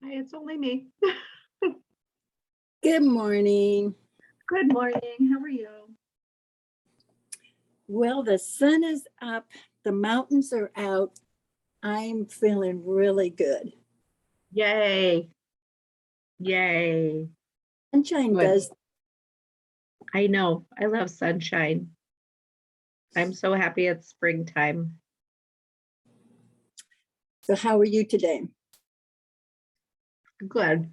Hi, it's only me. Good morning. Good morning. How are you? Well, the sun is up, the mountains are out. I'm feeling really good. Yay. Yay. Sunshine Good. does. I know. I love sunshine. I'm so happy it's springtime. So, how are you today? Good.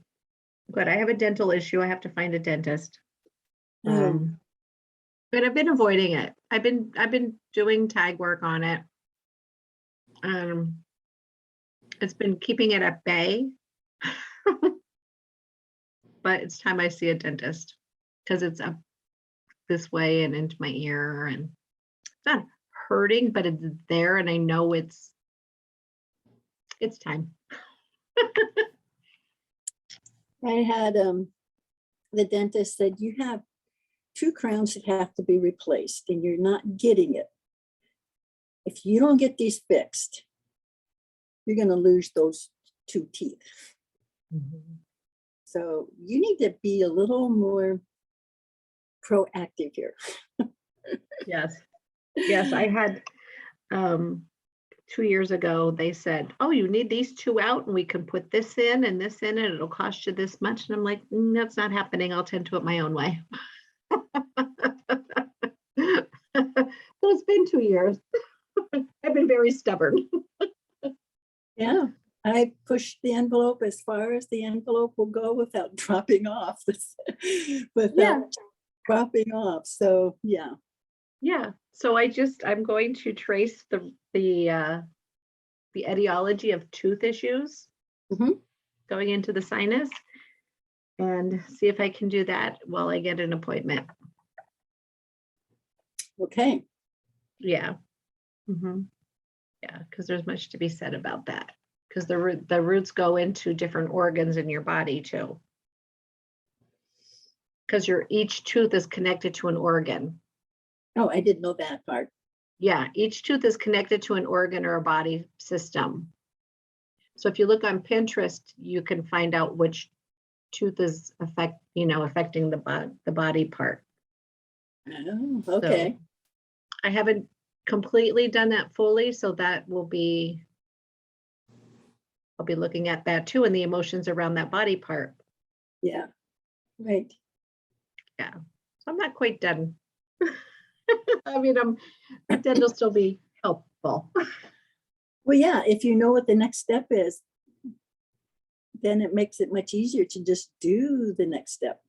Good. I have a dental issue. I have to find a dentist. Oh, But I've been avoiding it. I've been doing tag work on it. It's been keeping it at bay. But it's time I see a dentist because it's up this way and into my ear, and it's not hurting, but it's there, and I know it's time. I had the dentist said you have 2 crowns that have to be replaced, and you're not getting it. If you don't get these fixed, you're going to lose those 2 teeth. So you need to be a little more proactive here. Yes. Yes, I had 2 years ago, they said, oh, you need these 2 out and we can put this in and this in and it'll cost you this much. And I'm like, that's not happening. I'll tend to it my own way. So it's been 2 years. I've been very stubborn. Yeah, I pushed the envelope as far as the envelope will go without dropping off. Dropping off. So yeah. Yeah. So I'm going to trace the etiology of tooth issues going into the sinus and see if I can do that while I get an appointment. Okay. Yeah. Yeah, because there's much to be said about that. Because the roots go into different organs in your body too. Because each tooth is connected to an organ. Oh, I didn't know that part. Yeah, each tooth is connected to an organ or a body system. So if you look on Pinterest, you can find out which tooth is affecting the body part. Oh, okay. So I haven't completely done that fully, so that will be, I'll be looking at that too, and the emotions around that body part. Yeah, right. Yeah, so I'm not quite done. I mean, then it'll still be helpful. Well, yeah, if you know what the next step is, then it makes it much easier to just do the next step.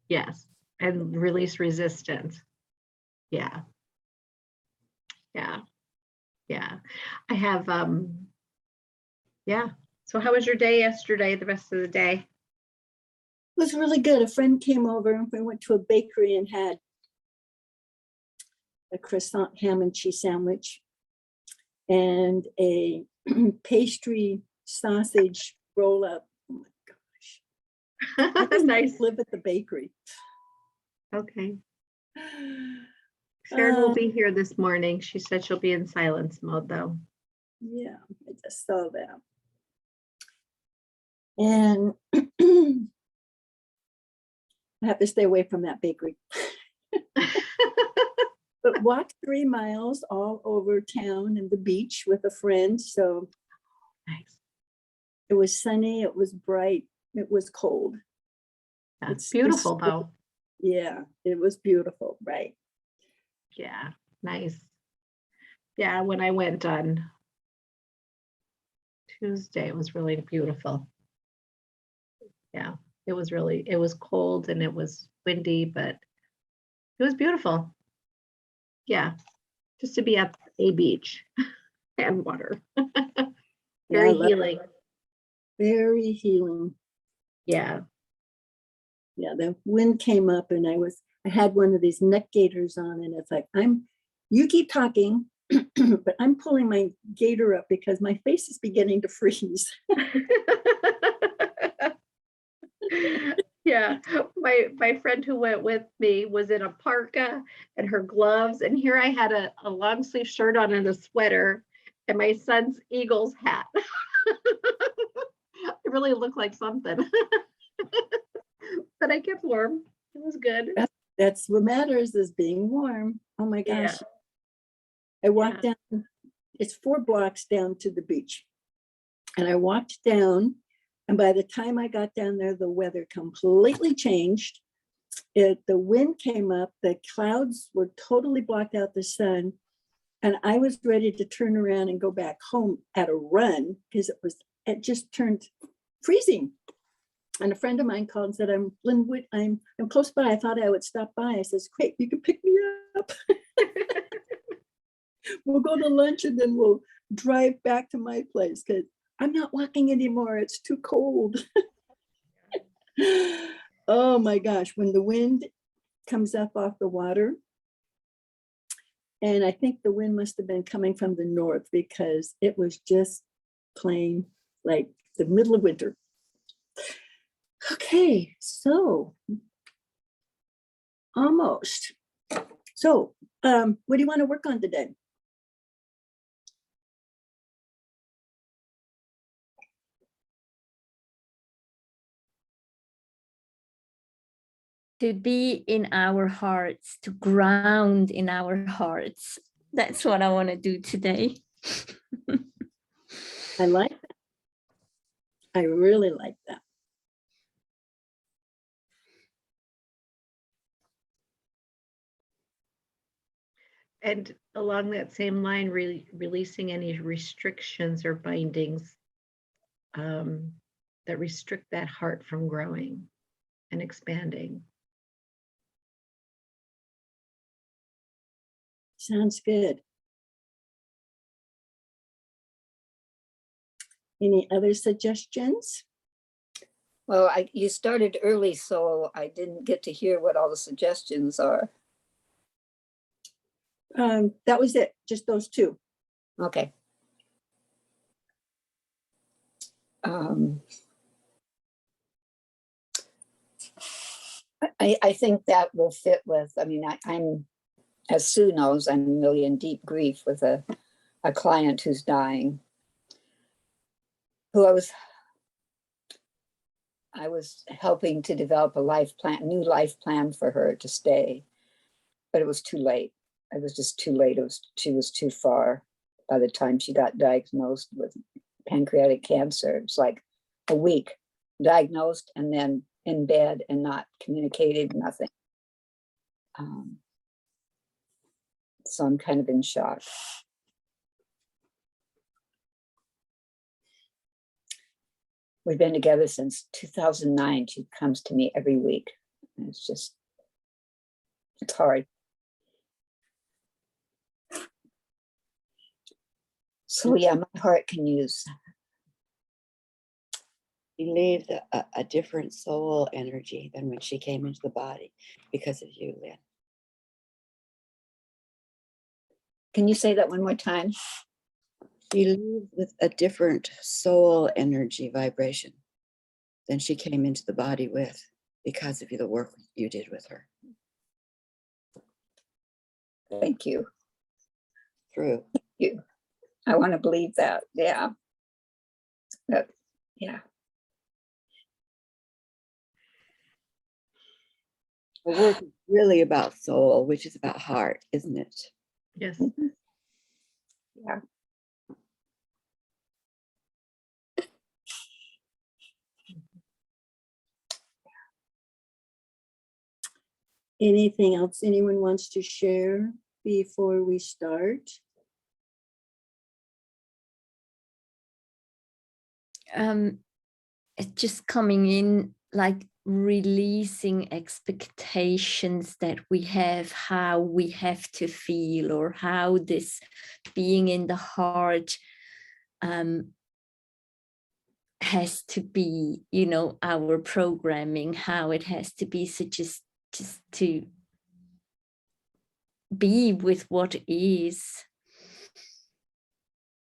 Yes, and release resistance. Yeah. Yeah. Yeah. I have, yeah. So how was your day yesterday, the rest of the day? It was really good. A friend came over and we went to a bakery and had a croissant ham and cheese sandwich and a pastry sausage roll up. Oh my gosh. I just Nice. live at the bakery. Okay. Sharon will be here this morning. She said she'll be in silence mode though. Yeah, I just saw that. And I have to stay away from that bakery. But walked 3 miles all over town and the beach with a friend. So Nice. it was sunny, it was bright, it was cold. Yeah, It's beautiful though. Yeah, it was beautiful, right? Yeah, nice. Yeah, when I went on Tuesday, it was really beautiful. Yeah, it was cold and it was windy, but it was beautiful. Yeah, just to be at a beach and water. Very healing. Very healing. Yeah. Yeah, the wind came up and I had one of these neck gaiters on and it's like, you keep talking, but I'm pulling my gaiter up because my face is beginning to freeze. Yeah, my friend who went with me was in a parka and her gloves, and here I had a long sleeve shirt on and a sweater and my son's Eagles hat. I really looked like something. But I kept warm. It was good. That's what matters, is being warm. Oh my Yeah. gosh. I walked down, it's 4 blocks down to the beach. And I walked down, and by the time I got down there, the weather completely changed. The wind came up, the clouds were totally blocked out the sun. And I was ready to turn around and go back home at a run because it just turned freezing. And a friend of mine called and said, I'm Linwood, I'm close by. I thought I would stop by. I says, great, you can pick me up. We'll go to lunch and then we'll drive back to my place because I'm not walking anymore. It's too cold. Oh my gosh, when the wind comes up off the water, and I think the wind must have been coming from the north because it was just plain like the middle of winter. Okay, so almost. So what do you want to work on today? To be in our hearts, to ground in our hearts. That's what I want to do today. I like that. I really like that. And along that same line, releasing any restrictions or bindings that restrict that heart from growing and expanding. Sounds good. Any other suggestions? Well, you started early, so I didn't get to hear what all the suggestions are. That was it, just those 2. Okay. I think that will fit with, I mean, I'm, as Sue knows, I'm really in deep grief with a client who's dying, who I was helping to develop a new life plan for her to stay, but it was too late. It was just too late. She was too far by the time she got diagnosed with pancreatic cancer. It was like a week diagnosed and then in bed and not communicated, nothing. So I'm kind of in shock. We've been together since 2009. She comes to me every week. And it's hard. So yeah, my heart can use. Believed a different soul energy than when she came into the body because of you, Lynn. Can you say that one more time? She lived with a different soul energy vibration than she came into the body with because of the work you did with her. Thank you. True. Thank you. I want to believe that. Yeah. Yeah. The work is really about soul, which is about heart, isn't it? Yes. Yeah. Anything else anyone wants to share before we start? It's just coming in, like releasing expectations that we have, how we have to feel, or how this being in the heart has to be, our programming, how it has to be. So just to be with what is.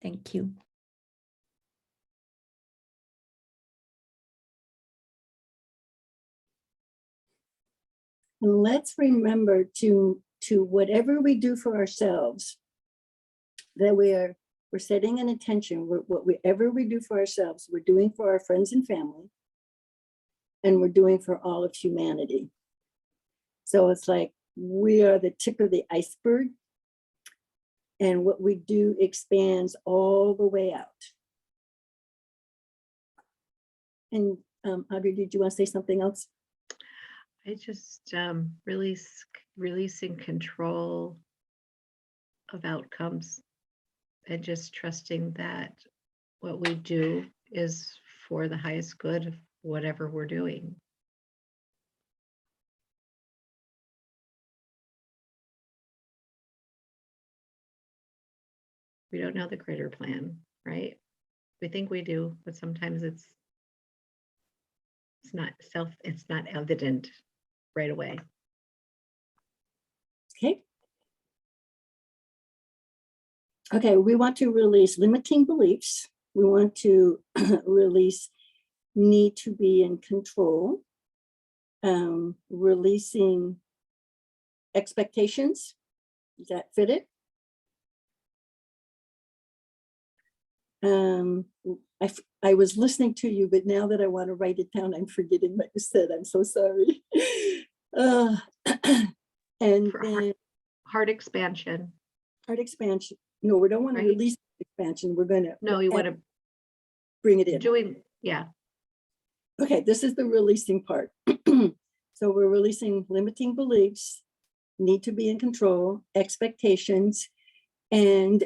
Thank you. And let's remember to whatever we do for ourselves, that we are We're setting an intention. Whatever we do for ourselves, we're doing for our friends and family, and we're doing for all of humanity. So it's like we are the tip of the iceberg, and what we do expands all the way out. And Audrey, did you want to say something else? I just releasing control of outcomes and just trusting that what we do is for the highest good of whatever we're doing. We don't know the greater plan, right? We think we do, but sometimes it's not evident right away. Okay. Okay, we want to release limiting beliefs. We want to release need to be in control, releasing expectations. Does that fit it? I was listening to you, but now that I want to write it down, I'm forgetting what you said. I'm so sorry. And For then heart expansion. heart expansion. No, we don't want to Right. release expansion. We're going to No, you want to bring it in. yeah. Okay, this is the releasing part. So we're releasing limiting beliefs, need to be in control, expectations, and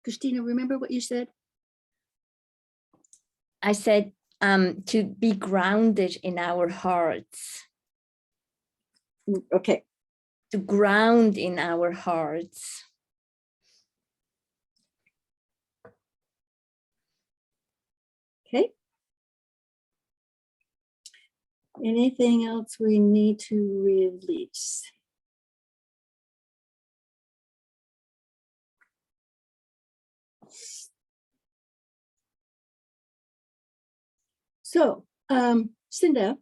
Christina, remember what you said? I said to be grounded in our hearts, Okay, to ground in our hearts. okay. Anything else we need to release? So, Cinda,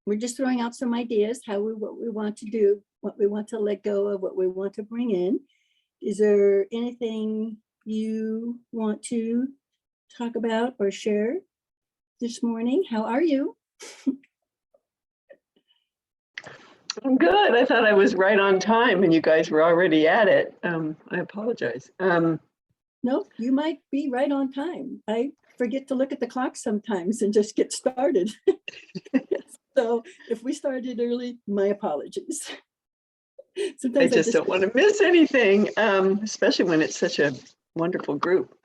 we're just throwing out some ideas, what we want to do, what we want to let go of, what we want to bring in. Is there anything you want to talk about or share this morning? How are you? I'm good. I thought I was right on time and you guys were already at it. I apologize. No, you might be right on time. I forget to look at the clock sometimes and just get started. So if we started early, my apologies. I just don't want to miss anything, especially when it's such a wonderful group.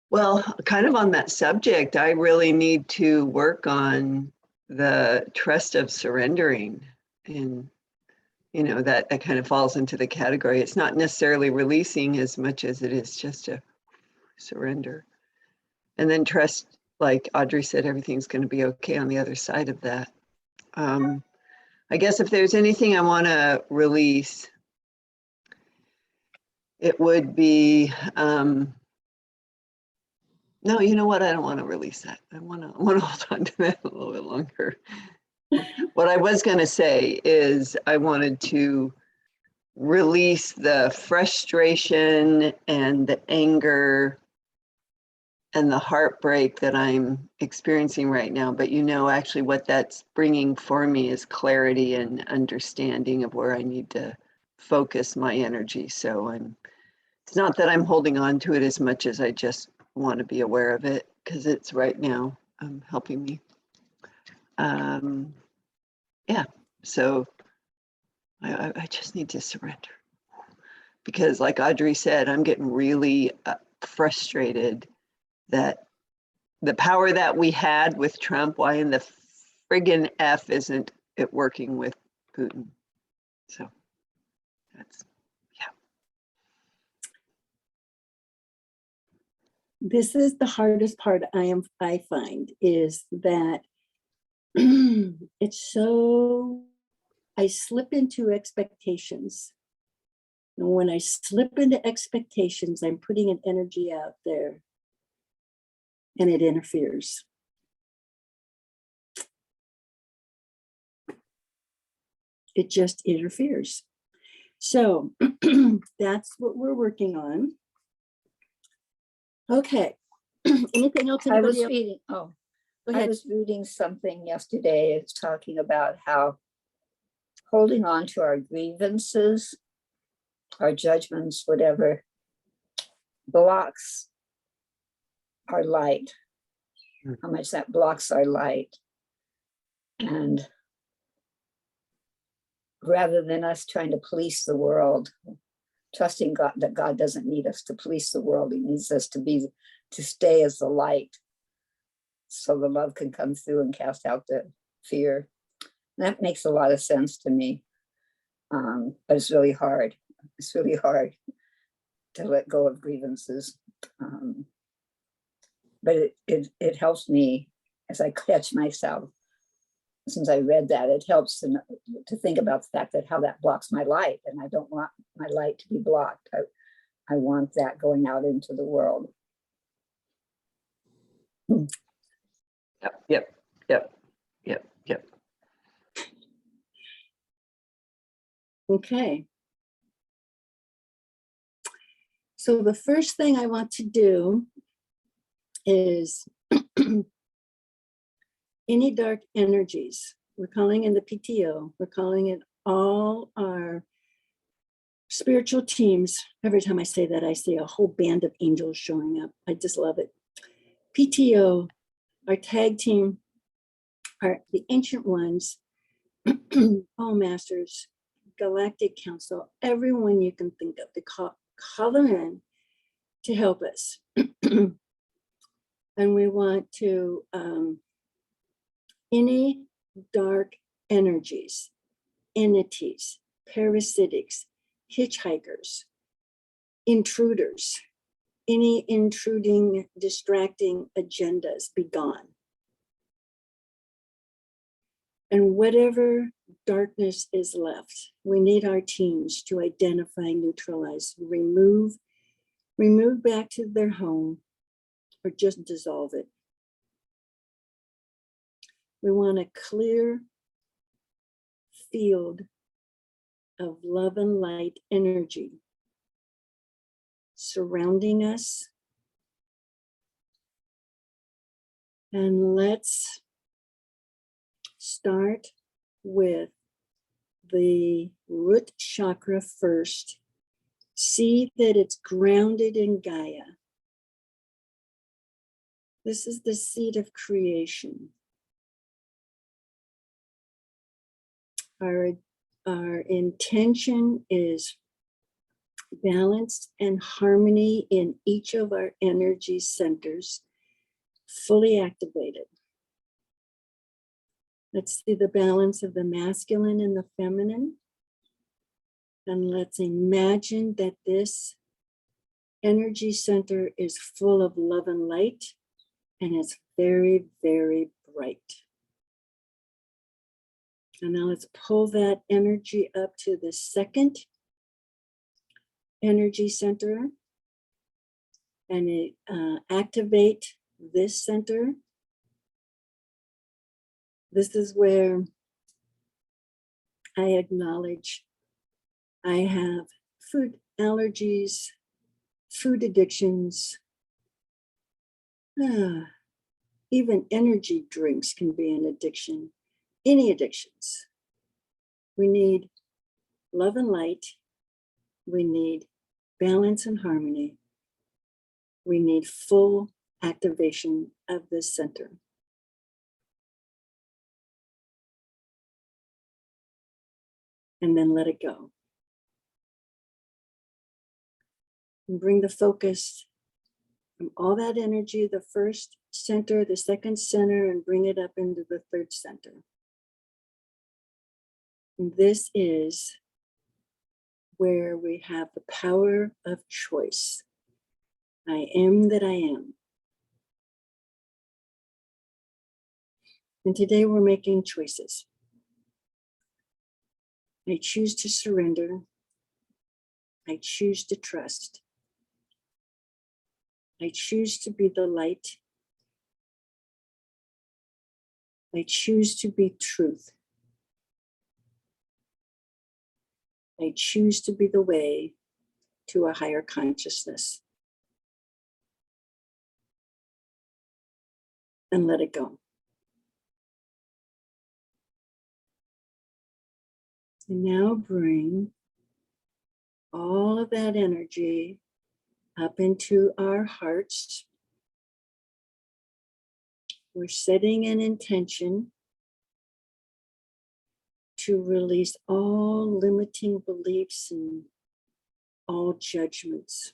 Well, kind of on that subject, I really need to work on the trust of surrendering. And, you know, that kind of falls into the category. It's not necessarily releasing as much as it is just a surrender. And then trust, like Audrey said, everything's going to be okay on the other side of that. I guess if there's anything I want to release, it would be, no, you know what? I don't want to release that. I want to hold on to that a little bit longer. What I was going to say is I wanted to release the frustration and the anger and the heartbreak that I'm experiencing right now. But you know, actually what that's bringing for me is clarity and understanding of where I need to focus my energy. So it's not that I'm holding on to it as much as I just want to be aware of it because it's right now helping me. Yeah, so I just need to surrender because like Audrey said, I'm getting really frustrated that the power that we had with Trump, why in the friggin' F isn't it working with Putin? So that's, yeah. This is the hardest part I find is that it's so, I slip into expectations. And when I slip into expectations, I'm putting an energy out there and it interferes. It just interferes. So that's what we're working on. Okay. Anything else? I was Anybody else? reading, oh, Go I ahead. was reading something yesterday. It's talking about how holding on to our grievances, our judgments, whatever, blocks our light, how much that blocks our light. And rather than us trying to police the world, trusting God, that God doesn't need us to police the world, he needs us to stay as the light, so the love can come through and cast out the fear. That makes a lot of sense to me. But it's really hard. It's really hard to let go of grievances. But it helps me as I catch myself. Since I read that, it helps to think about the fact that how that blocks my light, and I don't want my light to be blocked. I want that going out into the world. Yep. Okay. So the first thing I want to do is any dark energies. We're calling in the PTO. We're calling in all our spiritual teams. Every time I say that, I see a whole band of angels showing up. I just love it. PTO, our tag team, are the ancient ones, all masters, galactic council, everyone you can think of to call them in to help us. And we want to, any dark energies, entities, parasitics, hitchhikers, intruders, any intruding, distracting agendas be gone. And whatever darkness is left, we need our teams to identify, neutralize, remove back to their home, or just dissolve it. We want a clear field of love and light energy surrounding us. And let's start with the root chakra first. See that it's grounded in Gaia. This is the seat of creation. Our intention is balance and harmony in each of our energy centers, fully activated. Let's see the balance of the masculine and the feminine. And let's imagine that this energy center is full of love and light, and it's very, very bright. And now let's pull that energy up to the second energy center and activate this center. This is where I acknowledge I have food allergies, food addictions, even energy drinks can be an addiction. Any addictions. We need love and light. We need balance and harmony. We need full activation of this center. And then let it go. And bring the focus from all that energy, the first center, the second center, and bring it up into the third center. And this is where we have the power of choice. I am that I am. And today we're making choices. I choose to surrender. I choose to trust. I choose to be the light. I choose to be truth. I choose to be the way to a higher consciousness. And let it go. And now bring all of that energy up into our hearts. We're setting an intention to release all limiting beliefs and all judgments.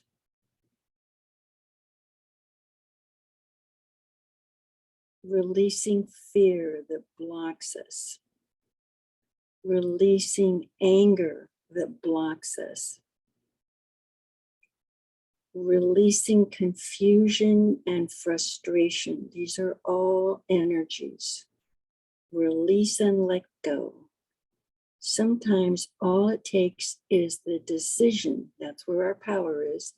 Releasing fear that blocks us. Releasing anger that blocks us. Releasing confusion and frustration. These are all energies. Release and let go. Sometimes all it takes is the decision, that's where our power is,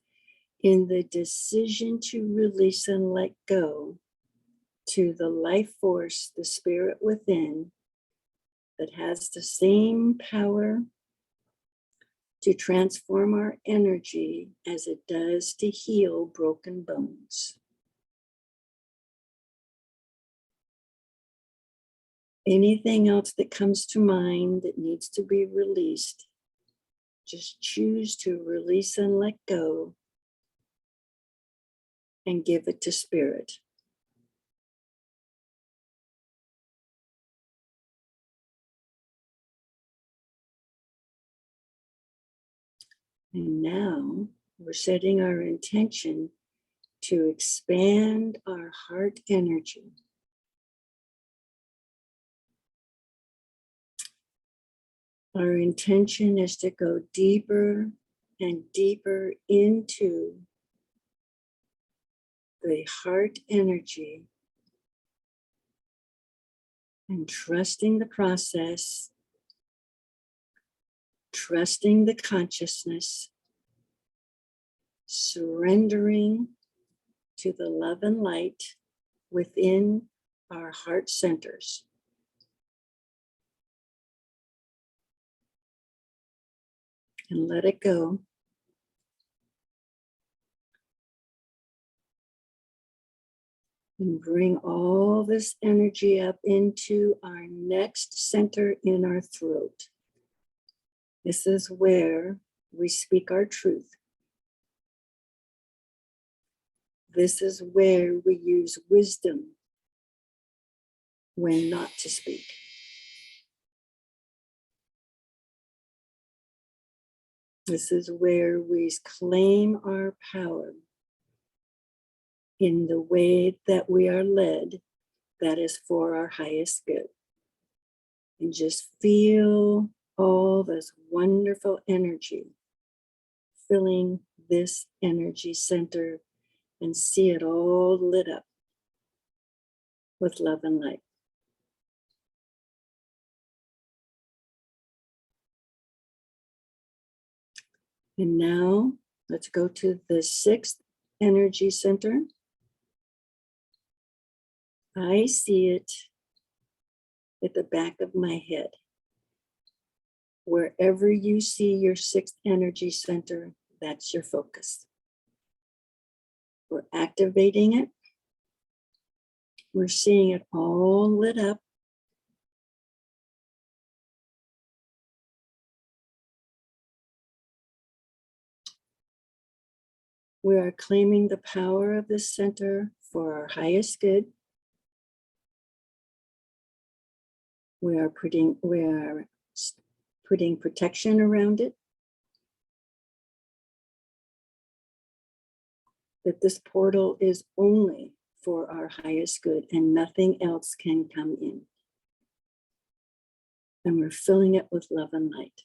in the decision to release and let go to the life force, the spirit within, that has the same power to transform our energy as it does to heal broken bones. Anything else that comes to mind that needs to be released, just choose to release and let go and give it to spirit. And now we're setting our intention to expand our heart energy. Our intention is to go deeper and deeper into the heart energy and trusting the process, trusting the consciousness, surrendering to the love and light within our heart centers. And let it go. And bring all this energy up into our next center in our throat. This is where we speak our truth. This is where we use wisdom when not to speak. This is where we claim our power in the way that we are led, that is for our highest good. And just feel all this wonderful energy filling this energy center and see it all lit up with love and light. And now let's go to the sixth energy center. I see it at the back of my head. Wherever you see your sixth energy center, that's your focus. We're activating it. We're seeing it all lit up. We are claiming the power of this center for our highest good. We are putting protection around it. That this portal is only for our highest good and nothing else can come in. And we're filling it with love and light.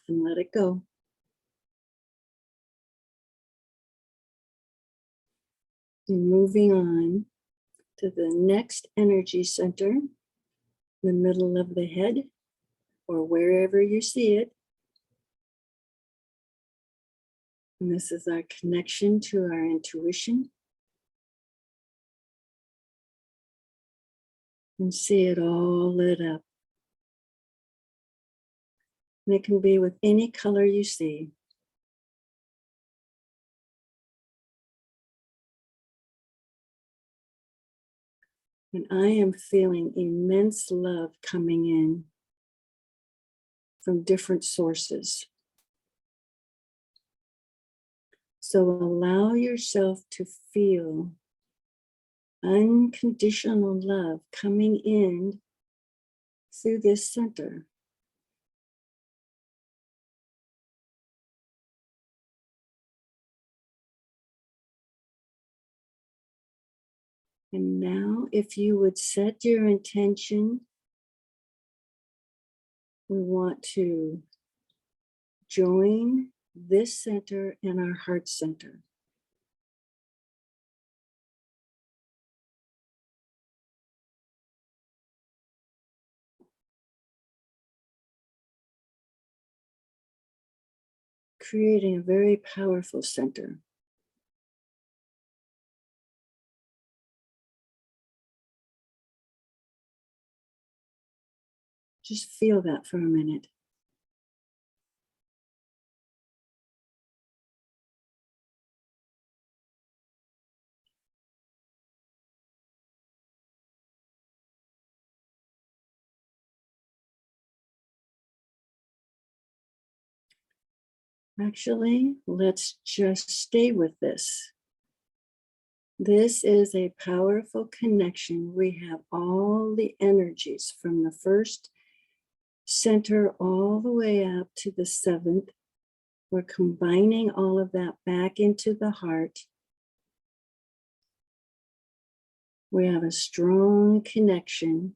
And let it go. And moving on to the next energy center, the middle of the head, or wherever you see it. And this is our connection to our intuition. And see it all lit up And it can be with any color you see. And I am feeling immense love coming in from different sources. So allow yourself to feel unconditional love coming in through this center. And now, if you would set your intention, we want to join this center and our heart center. Creating a very powerful center. Just feel that for a minute. Actually, let's just stay with this. This is a powerful connection. We have all the energies from the first center all the way up to the seventh. We're combining all of that back into the heart. We have a strong connection.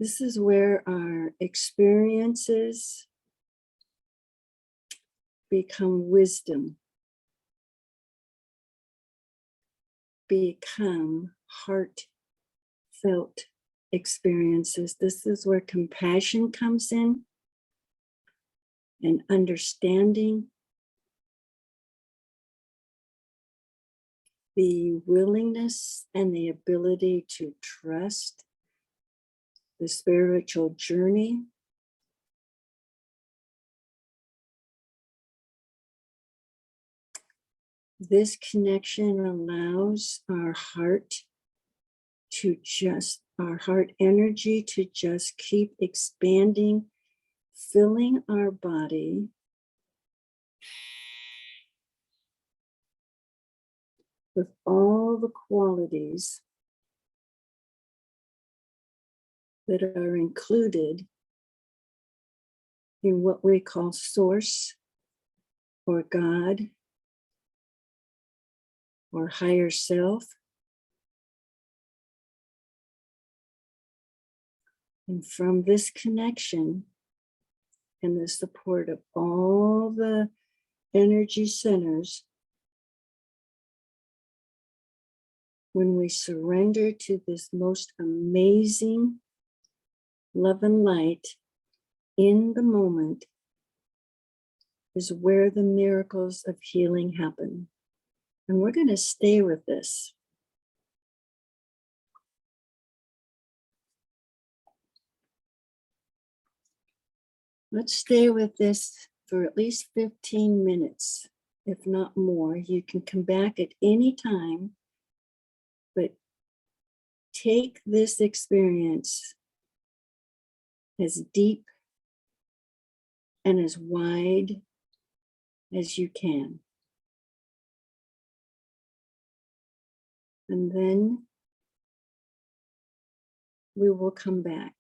This is where our experiences become wisdom, become heartfelt experiences. This is where compassion comes in and understanding, the willingness and the ability to trust the spiritual journey. This connection allows our heart our heart energy to just keep expanding, filling our body with all the qualities that are included in what we call source or God or higher self. And from this connection and the support of all the energy centers, when we surrender to this most amazing love and light in the moment, is where the miracles of healing happen. And we're going to stay with this. Let's stay with this for at least 15 minutes, if not more. You can come back at any time, but take this experience as deep and as wide as you can. And then we will come back.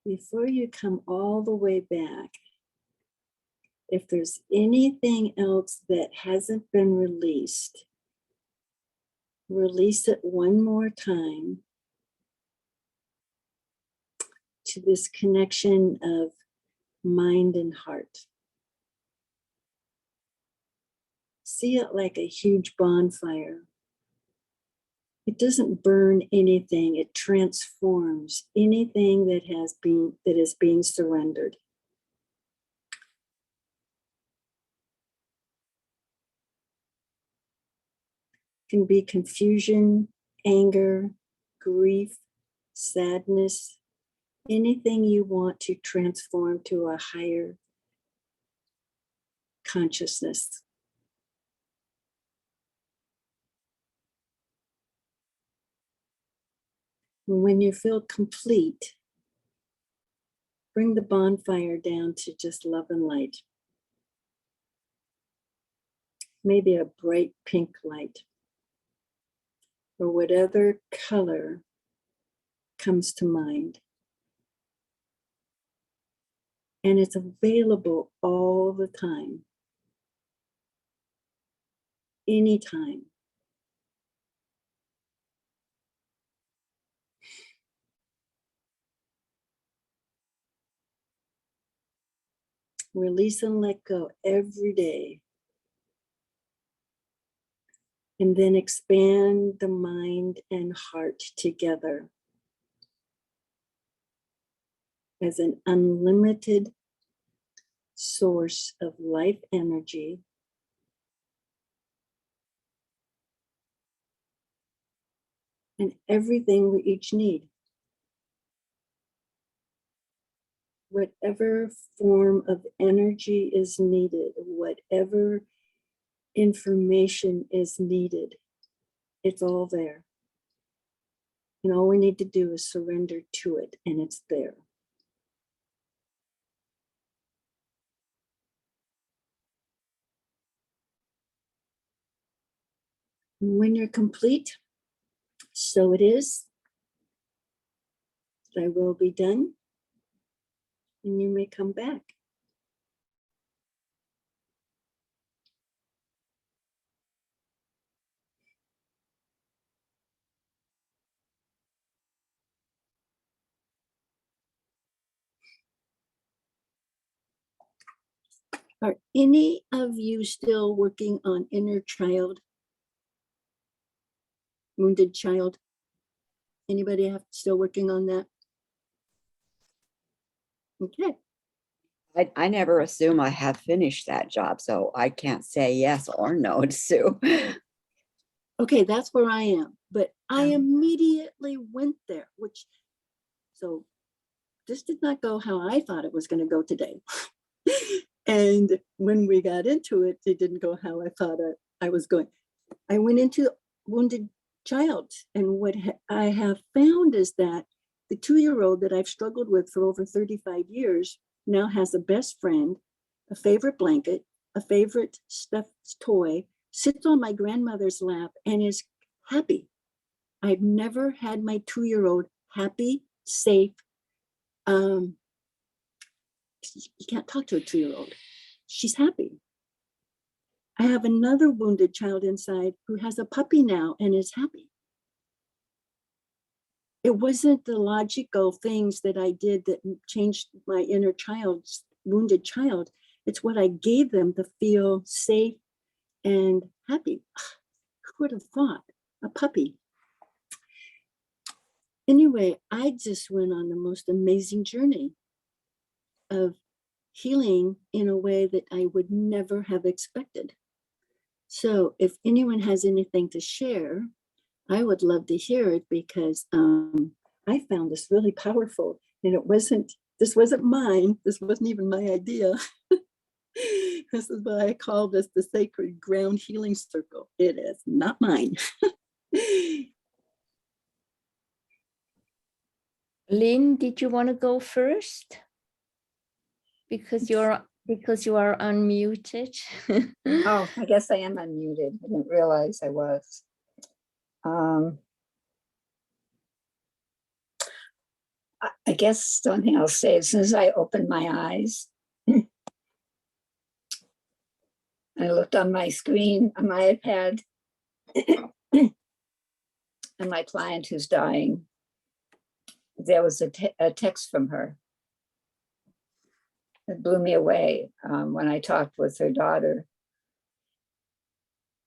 before you come all the way back, if there's anything else that hasn't been released, release it one more time to this connection of mind and heart. See it like a huge bonfire. It doesn't burn anything, it transforms anything that is being surrendered. It can be confusion, anger, grief, sadness, anything you want to transform to a higher consciousness. When you feel complete, bring the bonfire down to just love and light. Maybe a bright pink light, or whatever color comes to mind. And it's available all the time, anytime. Release and let go every day. And then expand the mind and heart together as an unlimited source of life energy and everything we each need. Whatever form of energy is needed, whatever information is needed, it's all there. And all we need to do is surrender to it, and it's there. When you're complete, so it is. Thy will be done, and you may come back. Are any of you still working on inner child, wounded child? Anybody still working on that? Okay. I never assume I have finished that job, so I can't say yes or no to Sue. Okay, that's where I am. But I Yeah. immediately went there, so this did not go how I thought it was going to go today. And when we got into it, it didn't go how I thought I was going. I went into wounded child. And what I have found is that the 2-year-old that I've struggled with for over 35 years now has a best friend, a favorite blanket, a favorite stuffed toy, sits on my grandmother's lap and is happy. I've never had my 2-year-old happy, safe. You can't talk to a 2-year-old. She's happy. I have another wounded child inside who has a puppy now and is happy. It wasn't the logical things that I did that changed my inner child's wounded child. It's what I gave them to feel safe and happy. Who would have thought? A puppy. Anyway, I just went on the most amazing journey of healing in a way that I would never have expected. So if anyone has anything to share, I would love to hear it, because I found this really powerful, and this wasn't mine. This wasn't even my idea. This is why I call this the Sacred Ground Healing Circle. It is not mine. Lynn, did you want to go first? Because you are unmuted. Oh, I guess I am unmuted. I didn't realize I was. I guess the only thing I'll say, as soon as I opened my eyes, I looked on my screen, on my iPad, and my client who's dying, there was a text from her. It blew me away when I talked with her daughter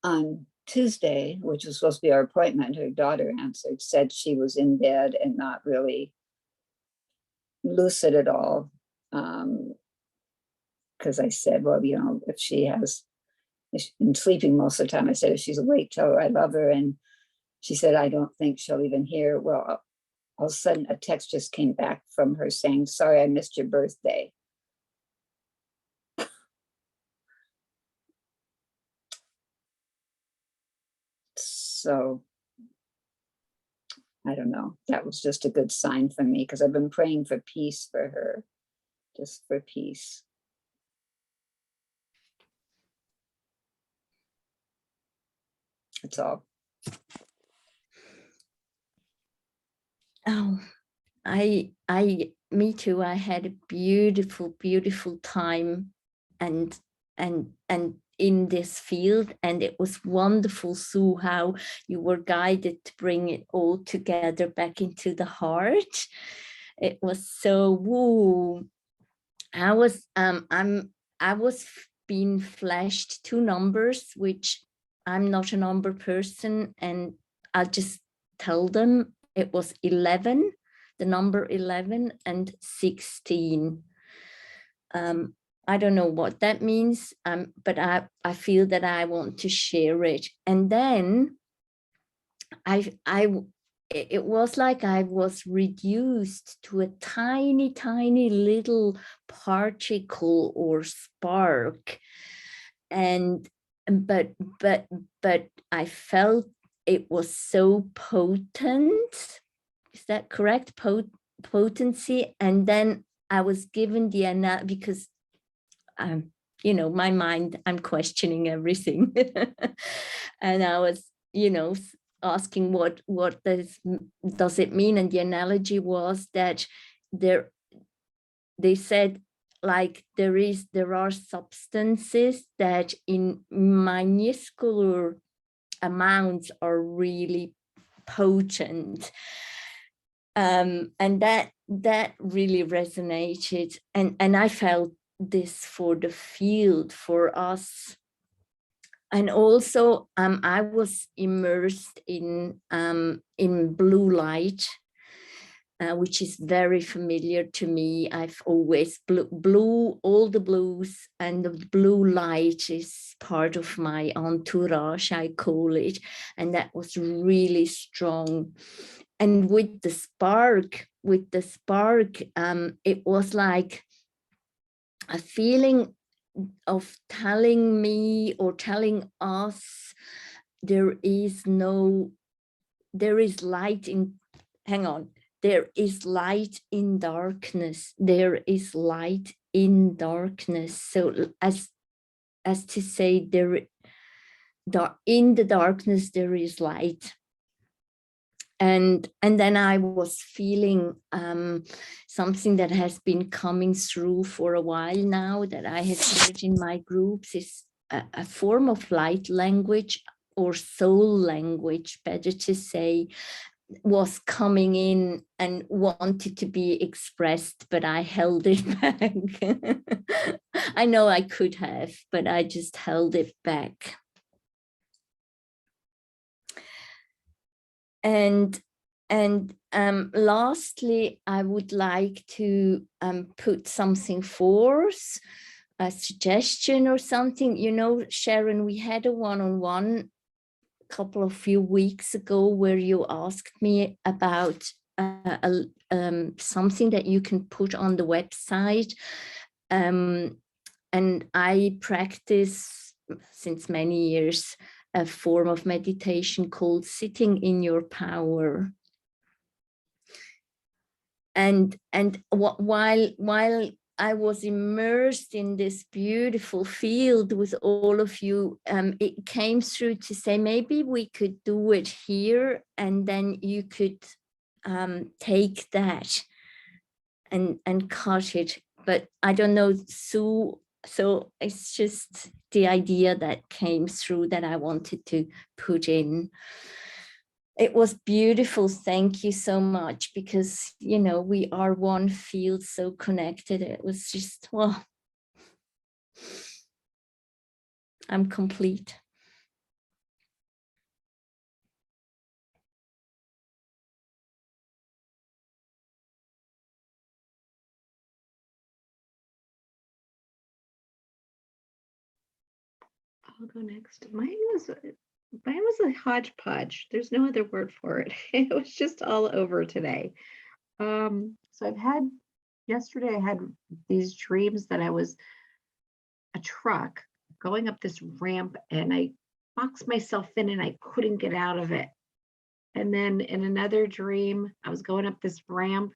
on Tuesday, which was supposed to be our appointment. Her daughter answered, said she was in bed and not really lucid at all. Because I said, well, you know, if she's been sleeping most of the time, I said, if she's awake, tell her I love her. And she said, I don't think she'll even hear. Well, all of a sudden a text just came back from her saying, sorry, I missed your birthday. So I don't know. That was just a good sign for me because I've been praying for peace for her, just for peace. That's all. Oh, me too. I had a beautiful, beautiful time and in this field, and it was wonderful, Sue, how you were guided to bring it all together back into the heart. It was so woo. I was being flashed 2 numbers, which I'm not a number person, and I'll just tell them it was 11, the number 11 and 16. I don't know what that means, but I feel that I want to share it. And then it was like I was reduced to a tiny, tiny little particle or spark. But I felt it was so potent. Is that correct? Potency. And then I was given the because you know, my mind, I'm questioning everything. And I was, you know, asking what does it mean? And the analogy was that they said, like, there are substances that in minuscule amounts are really potent. And that really resonated. And I felt this for the field, for us. And also I was immersed in blue light, which is very familiar to me. I've always blue, all the blues, and the blue light is part of my entourage, I call it. And that was really strong. And with the spark, it was like a feeling of telling me or telling us there is light in, hang on, there is light in darkness. There is light in darkness. So as to say, in the darkness, there is light. And then I was feeling something that has been coming through for a while now, that I have shared in my groups, is a form of light language, or soul language, better to say, was coming in and wanted to be expressed, but I held it back. I know I could have, but I just held it back. And lastly, I would like to put something forth, a suggestion or something. You know, Sharon, we had a one-on-one few weeks ago where you asked me about something that you can put on the website. And I practice since many years a form of meditation called sitting in your power. And while I was immersed in this beautiful field with all of you, it came through to say, maybe we could do it here, and then you could take that and cut it. But I don't know, Sue, so it's just the idea that came through that I wanted to put in. It was beautiful. Thank you so much, because, you know, we are one field, so connected. It was just, well, I'm complete. I'll go next. Mine was a hodgepodge. There's no other word for it. It was just all over today. So yesterday I had these dreams that I was a truck going up this ramp and I boxed myself in and I couldn't get out of it. And then in another dream, I was going up this ramp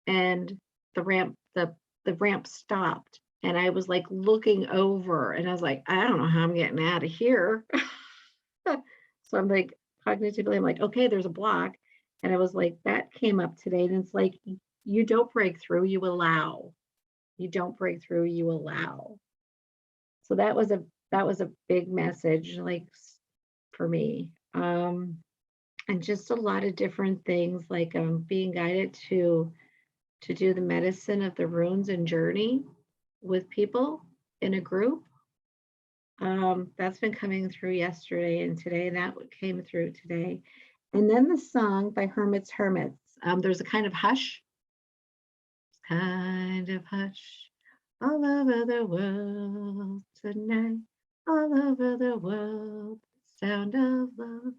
and the ramp stopped. And I was like looking over and I was like, I don't know how I'm getting out of here. So I'm like, cognitively, I'm like, okay, there's a block. And I was like, that came up today. And it's like, you don't break through, you allow. You don't break through, you allow. So that was a big message, like, for me. And just a lot of different things, like being guided to do the medicine of the runes and journey with people in a group. That's been coming through yesterday and today. That came through today. And then the song by Hermits. There's a kind of hush. Kind of hush all over the world tonight. All over the world. Sound of love.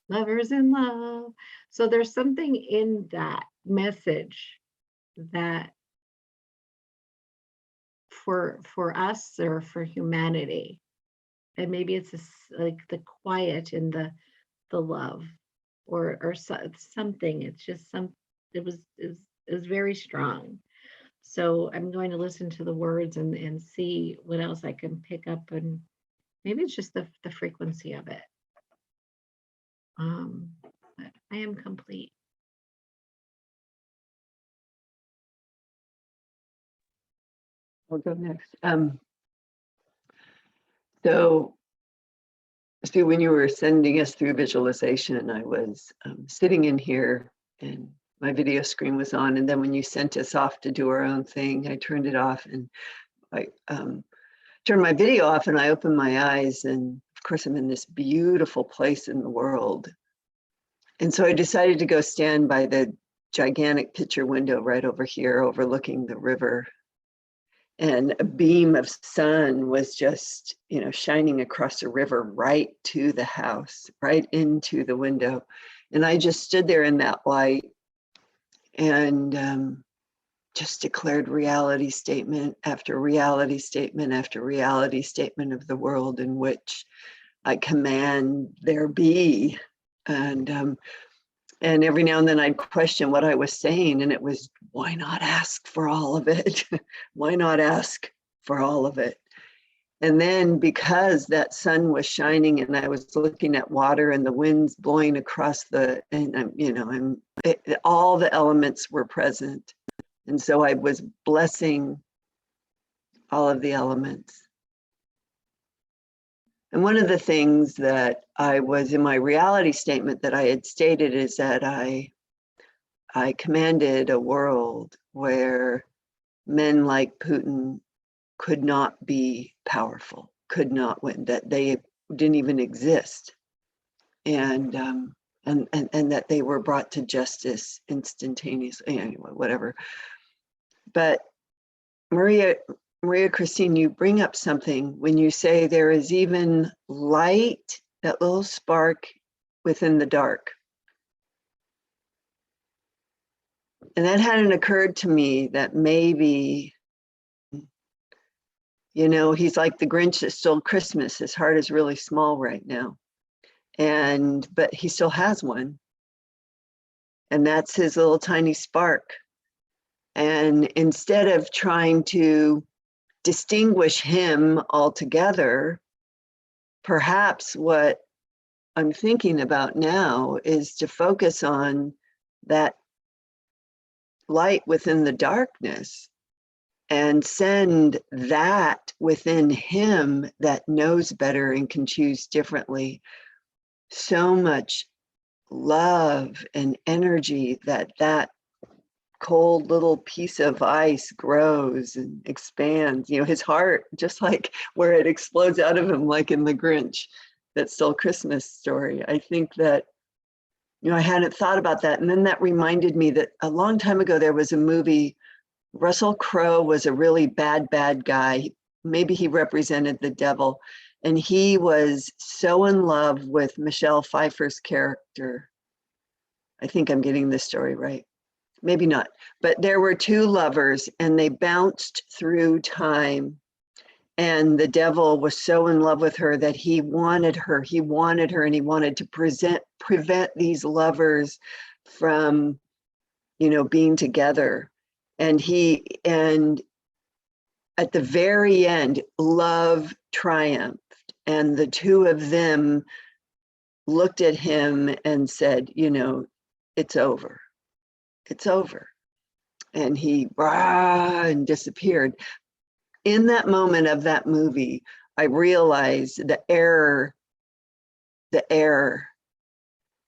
Lovers in love. So there's something in that message that for us or for humanity, and maybe it's like the quiet in the love, or something. It's just it was very strong. So I'm going to listen to the words and see what else I can pick up, and maybe it's just the frequency of it. But I am complete. I'll go next. So, Stu, when you were sending us through visualization, I was sitting in here and my video screen was on. And then when you sent us off to do our own thing, I turned it off and I turned my video off and I opened my eyes. And of course, I'm in this beautiful place in the world. And so I decided to go stand by the gigantic picture window right over here, overlooking the river. And a beam of sun was just, shining across the river right to the house, right into the window. And I just stood there in that light and just declared reality statement after reality statement after reality statement of the world in which I command there be. And every now and then I'd question what I was saying, and it was, why not ask for all of it? Why not ask for all of it? And then because that sun was shining and I was looking at water and the winds blowing across all the elements were present. And so I was blessing all of the elements. And one of the things that I was in my reality statement that I had stated is that I commanded a world where men like Putin could not be powerful, could not win, that they didn't even exist, and that they were brought to justice instantaneously. Anyway, whatever. But Maria Christine, you bring up something when you say there is even light, that little spark within the dark. And that hadn't occurred to me that maybe, he's like the Grinch that stole Christmas. His heart is really small right now. But he still has one. And that's his little tiny spark. And instead of trying to distinguish him altogether, perhaps what I'm thinking about now is to focus on that light within the darkness and send that within him that knows better and can choose differently so much love and energy that cold little piece of ice grows and expands. You know, his heart, just like where it explodes out of him, like in the Grinch, that Stole Christmas story. I think that, you know, I hadn't thought about that. And then that reminded me that a long time ago, there was a movie, Russell Crowe was a really bad guy. Maybe he represented the devil. And he was so in love with Michelle Pfeiffer's character. I think I'm getting this story right. Maybe not. But there were two lovers and they bounced through time. And the devil was so in love with her that he wanted her, and he wanted to prevent these lovers from, you know, being together. And at the very end, love triumphed. And the two of them looked at him and said, you know, it's over. It's over. And he and disappeared. In that moment of that movie, I realized the error.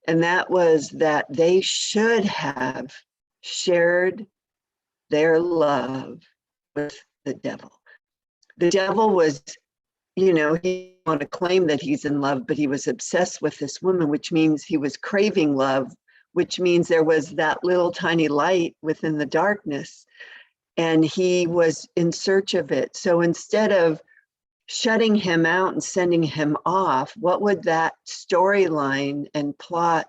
And that was that they should have shared their love with the devil. The devil was, you know, he want to claim that he's in love, but he was obsessed with this woman, which means he was craving love, which means there was that little tiny light within the darkness, and he was in search of it. So instead of shutting him out and sending him off, what would that storyline and plot,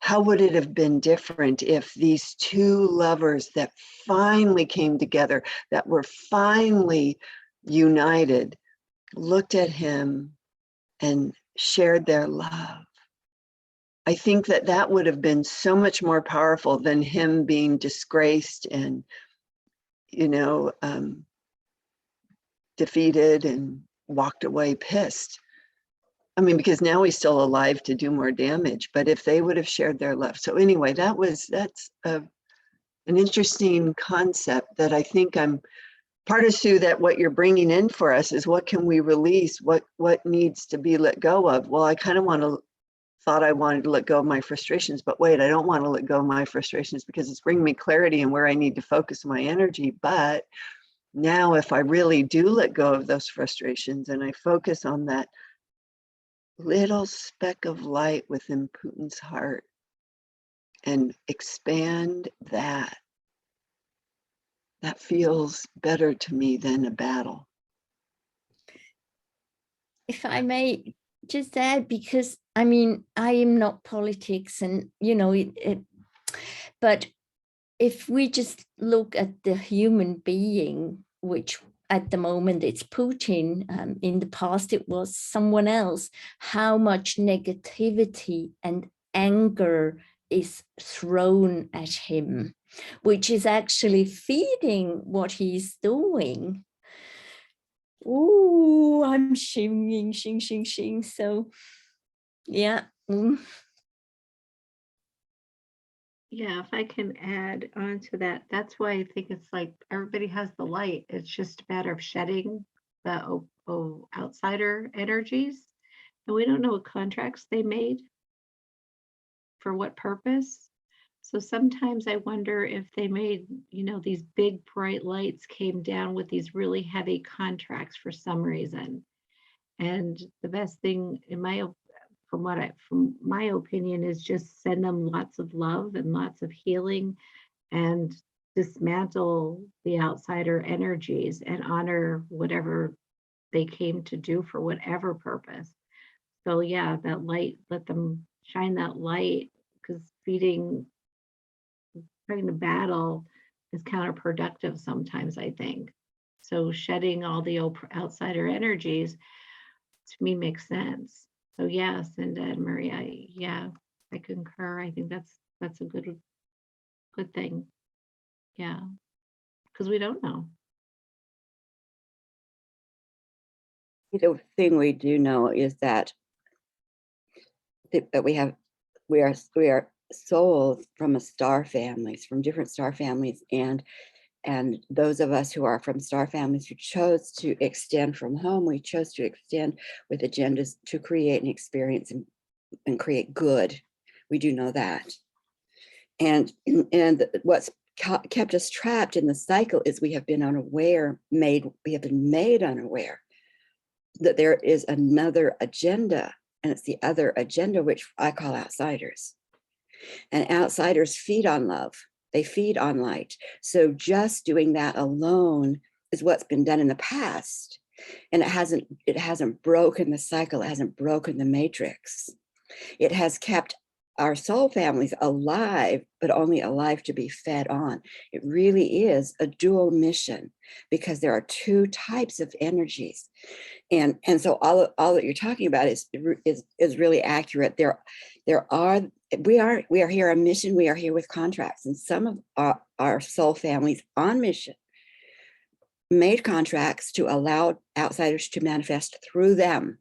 how would it have been different if these two lovers that finally came together, that were finally united, looked at him and shared their love? I think that that would have been so much more powerful than him being disgraced and, you know, defeated and walked away pissed. I mean, because now he's still alive to do more damage, but if they would have shared their love. So anyway, that's an interesting concept that I think I'm part of, Sue, that what you're bringing in for us is what can we release? What needs to be let go of? Well, I kind of thought I wanted to let go of my frustrations, but wait, I don't want to let go of my frustrations because it's bringing me clarity and where I need to focus my energy. But now if I really do let go of those frustrations and I focus on that little speck of light within Putin's heart and expand that, that feels better to me than a battle. If I may just add, because I mean, I am not politics and, you know, but if we just look at the human being, which at the moment it's Putin, in the past it was someone else, how much negativity and anger is thrown at him, which is actually feeding what he's doing. Oh, I'm shinging, shing. So, yeah. Yeah, if I can add on to that, that's why I think it's like everybody has the light. It's just a matter of shedding the outsider energies. And we don't know what contracts they made for what purpose. So sometimes I wonder if they made, you know, these big bright lights came down with these really heavy contracts for some reason. And the best thing from my opinion is just send them lots of love and lots of healing and dismantle the outsider energies and honor whatever they came to do for whatever purpose. So yeah, that light, let them shine that light, because trying to battle is counterproductive sometimes, I think. So shedding all the outsider energies to me makes sense. So yes, and Maria, yeah, I concur. I think that's a good thing. Yeah, because we don't know. The thing we do know is that we are souls from a star families, from different star families, and those of us who are from star families who chose to extend from home, we chose to extend with agendas to create an experience and create good. We do know that. And what's kept us trapped in the cycle is we have been unaware, we have been made unaware that there is another agenda, and it's the other agenda, which I call outsiders. And outsiders feed on love. They feed on light. So just doing that alone is what's been done in the past. And it hasn't broken the cycle. It hasn't broken the matrix. It has kept our soul families alive, but only alive to be fed on. It really is a dual mission because there are two types of energies. And so all that you're talking about is really accurate. We are here on mission. We are here with contracts, and some of our soul families on mission made contracts to allow outsiders to manifest through them.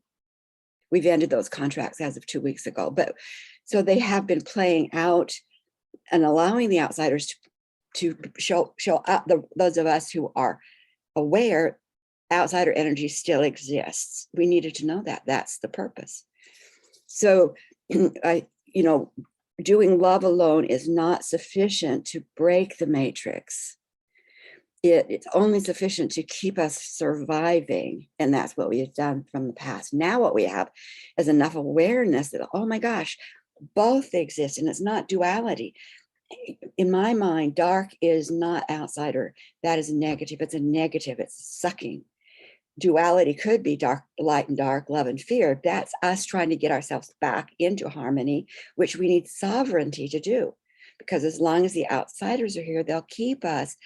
We've ended those contracts as of 2 weeks ago, but so they have been playing out and allowing the outsiders to show up. Those of us who are aware, outsider energy still exists. We needed to know that. That's the purpose. So doing love alone is not sufficient to break the matrix. It's only sufficient to keep us surviving. And that's what we have done from the past. Now what we have is enough awareness that, oh my gosh, both exist, and it's not duality. In my mind, dark is not outsider. That is negative. It's a negative. It's sucking. Duality could be dark, light and dark, love and fear. That's us trying to get ourselves back into harmony, which we need sovereignty to do. Because as long as the outsiders are here, they'll keep us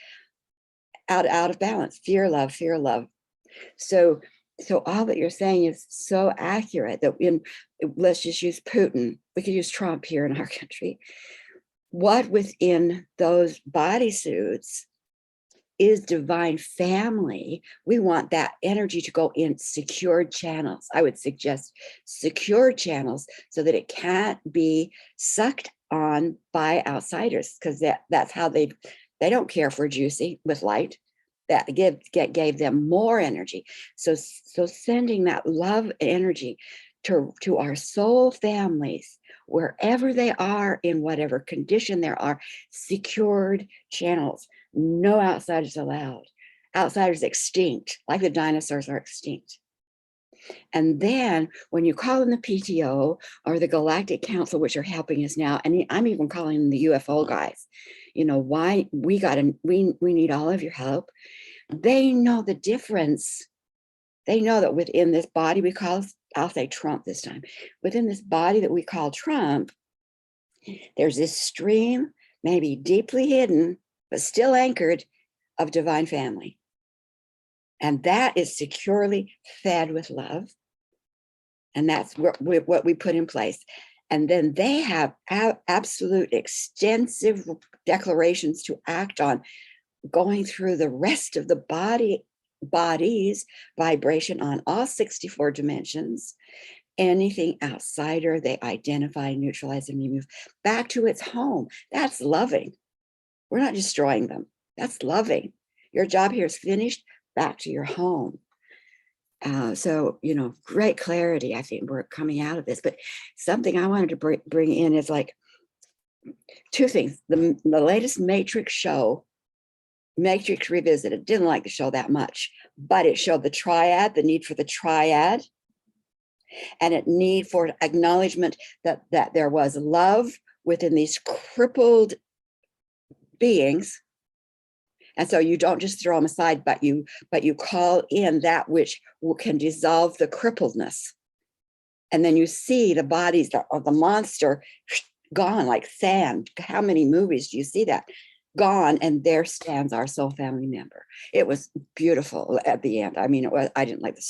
out of balance. Fear, love, fear, love. So all that you're saying is so accurate that let's just use Putin. We could use Trump here in our country. What within those bodysuits is divine family? We want that energy to go in secured channels. I would suggest secure channels so that it can't be sucked on by outsiders, because that's how they don't care for juicy with light. That gave them more energy. So sending that love energy to our soul families, wherever they are, in whatever condition there are, secured channels. No outsiders allowed. Outsiders extinct, like the dinosaurs are extinct. And then when you call in the PTO or the Galactic Council, which are helping us now, and I'm even calling in the UFO guys, why we need all of your help. They know the difference. They know that within this body we call, I'll say Trump this time, within this body that we call Trump, there's this stream, maybe deeply hidden, but still anchored, of divine family. And that is securely fed with love. And that's what we put in place. And then they have absolute extensive declarations to act on, going through the rest of the body's vibration on all 64 dimensions. Anything outsider, they identify, neutralize, and remove back to its home. That's loving. We're not destroying them. That's loving. Your job here is finished. Back to your home. So, great clarity. I think we're coming out of this. But something I wanted to bring in is like two things. The latest Matrix show, Matrix Revisited, didn't like the show that much, but it showed the triad, the need for the triad, and a need for acknowledgement that there was love within these crippled beings. And so you don't just throw them aside, but you call in that which can dissolve the crippledness. And then you see the bodies of the monster gone like sand. How many movies do you see that? Gone, and there stands our soul family member. It was beautiful at the end. I mean, I didn't like the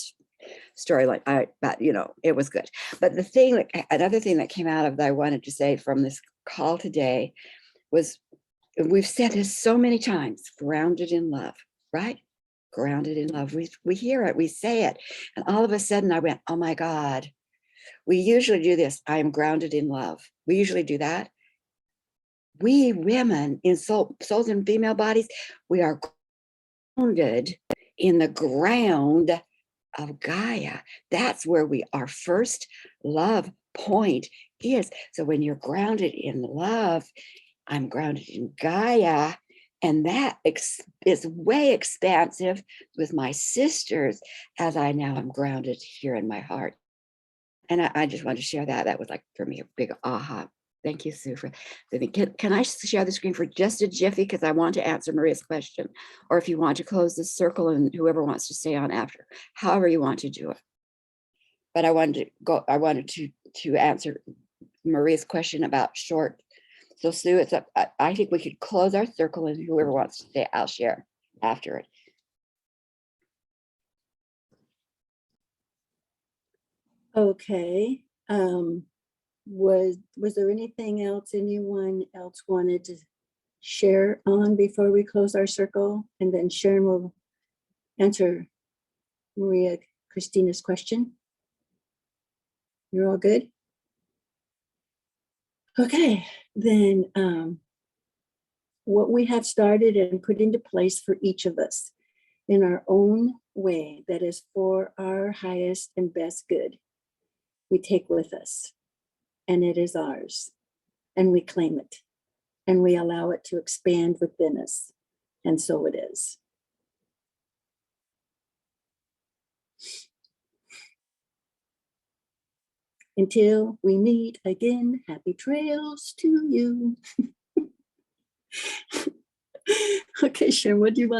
storyline, but it was good. But another thing that came out of that I wanted to say from this call today was, we've said this so many times, grounded in love, right? Grounded in love. We hear it, we say it. And all of a sudden I went, oh my God, we usually do this. I am grounded in love. We usually do that. we women in souls and female bodies, we are grounded in the ground of Gaia. That's where our first love point is. So when you're grounded in love, I'm grounded in Gaia, and that is way expansive with my sisters as I now am grounded here in my heart. And I just wanted to share that. That was like for me a big aha. Thank you, Sue. Can I share the screen for just a jiffy? Because I want to answer Maria's question. Or if you want to close the circle and whoever wants to stay on after, however you want to do it. But I wanted to answer Maria's question about short. So Sue, it's up. I think we could close our circle and whoever wants to stay, I'll share after it. Okay. Was there anything else anyone else wanted to share on before we close our circle? And then Sharon will answer Maria Christina's question. You're all good? Okay, then what we have started and put into place for each of us in our own way that is for our highest and best good, we take with us. And it is ours, and we claim it, and we allow it to expand within us, and so it is. Until we meet again, happy trails to you. Okay, Sharon, what do you want?